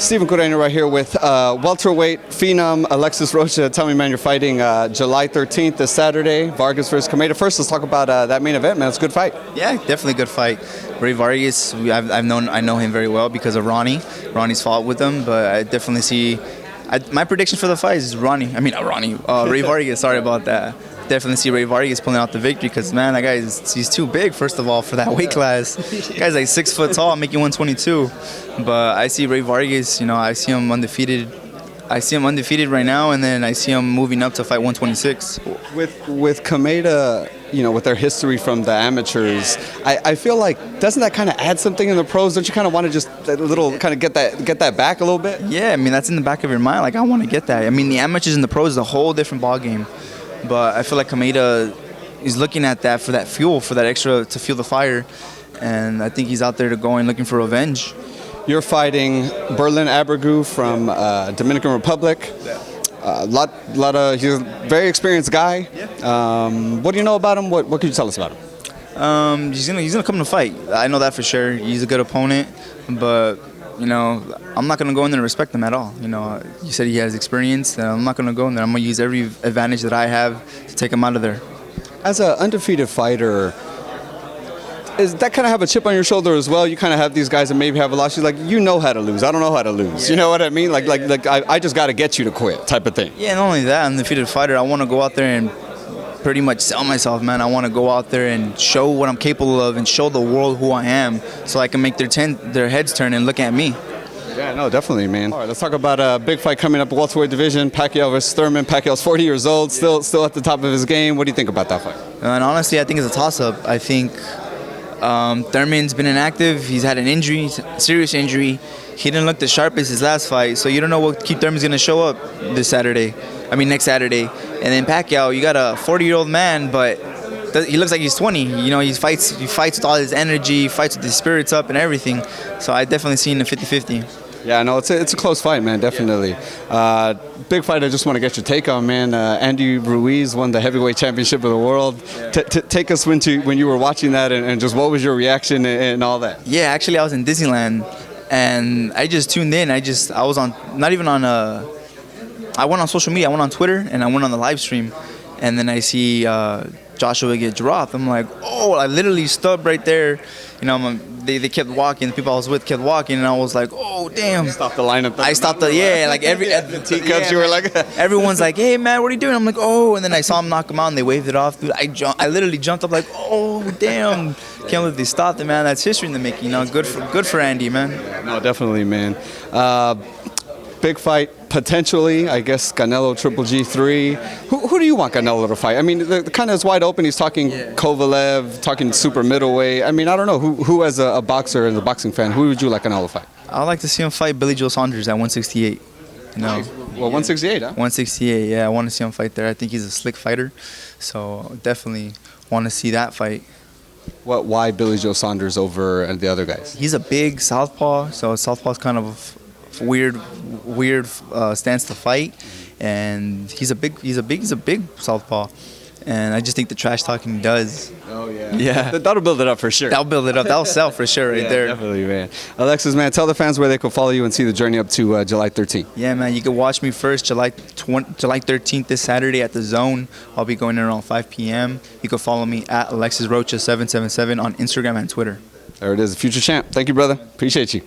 Steven Correño right here with welterweight phenom Alexis Rocha. Tell me, man, you're fighting July 13th this Saturday, Vargas versus Canelo. First, let's talk about that main event, man. It's a good fight. Yeah, definitely a good fight. Ray Vargas, I know him very well because of Ronnie. Ronnie's fought with him, but I definitely see. My prediction for the fight is Ray Vargas. Sorry about that. Definitely see Ray Vargas pulling out the victory because, man, that guy he's too big, first of all, for that weight class. That guy's like 6 foot tall, making 122. But I see Ray Vargas, I see him undefeated. I see him undefeated right now, and then I see him moving up to fight 126. With Kameda, with their history from the amateurs, I feel like, doesn't that kind of add something in the pros? Don't you kind of want to just get that back a little bit? Yeah, I mean, that's in the back of your mind. Like, I want to get that. I mean, the amateurs and the pros is a whole different ballgame. But I feel like Kameda is looking at that for that fuel, for that extra to fuel the fire. And I think he's out there to go and looking for revenge. You're fighting Berlin Abregu from Dominican Republic. He's a very experienced guy. What do you know about him? What can you tell us about him? He's gonna come to fight. I know that for sure. He's a good opponent, but I'm not gonna go in there and respect him at all. You said he has experience. I'm not gonna go in there. I'm gonna use every advantage that I have to take him out of there. As an undefeated fighter, is that kind of have a chip on your shoulder as well? You kind of have these guys that maybe have a loss. You're like, how to lose. I don't know how to lose. Yeah. You know what I mean? I just got to get you to quit type of thing. Yeah, not only that, I'm a defeated fighter. I want to go out there and pretty much sell myself, man. I want to go out there and show what I'm capable of and show the world who I am so I can make their heads turn and look at me. Yeah, no, definitely, man. All right, let's talk about a big fight coming up, welterweight division, Pacquiao versus Thurman. Pacquiao's 40 years old, still at the top of his game. What do you think about that fight? And honestly, I think it's a toss-up. I think Thurman's been inactive. He's had an injury, serious injury. He didn't look the sharpest his last fight, so you don't know what Keith Thurman's going to show up next Saturday. And then Pacquiao, you got a 40-year-old man, but he looks like he's 20. He fights with all his energy, fights with his spirits up and everything. So I definitely see him in 50-50. Yeah, no, it's a close fight, man, definitely. Big fight I just want to get your take on, man. Andy Ruiz won the heavyweight championship of the world. Yeah. Take us when you were watching that and just what was your reaction and all that? Yeah, actually I was in Disneyland and I just tuned in. I was on, not even on, I went on social media. I went on Twitter and I went on the live stream. And then I see Joshua get dropped. I'm like, oh, I literally stopped right there. They kept walking. The people I was with kept walking, and I was like, oh, damn. Stopped the lineup. I stopped the the teacups. You were like, everyone's like, hey man, what are you doing? I'm like, oh, and then I saw him knock him out, and they waved it off, dude. I literally jumped up like, oh, damn. Can't believe they stopped it, man. That's history in the making. Good for Andy, man. No, definitely, man. Big fight, potentially, I guess, Canelo Triple G3. Who do you want Canelo to fight? I mean, the kind of is wide open. He's talking Kovalev, talking super middleweight. I mean, I don't know. Who as a boxer and a boxing fan, who would you like Canelo to fight? I'd like to see him fight Billy Joe Saunders at 168. Well, 168, huh? 168, yeah. I want to see him fight there. I think he's a slick fighter. So definitely want to see that fight. Why Billy Joe Saunders over the other guys? He's a big southpaw, so southpaw's kind of weird stance to fight, and he's a big southpaw, and I just think the trash talking does. Oh yeah. That'll build it up for sure. That'll build it up. That'll sell for sure right there. Definitely, man. Alexis, man, tell the fans where they can follow you and see the journey up to July 13th. Yeah, man, you can watch me first July 13th this Saturday at the Zone. I'll be going there around 5 p.m. You can follow me at Alexis Rocha 777 on Instagram and Twitter. There it is, future champ. Thank you, brother. Appreciate you.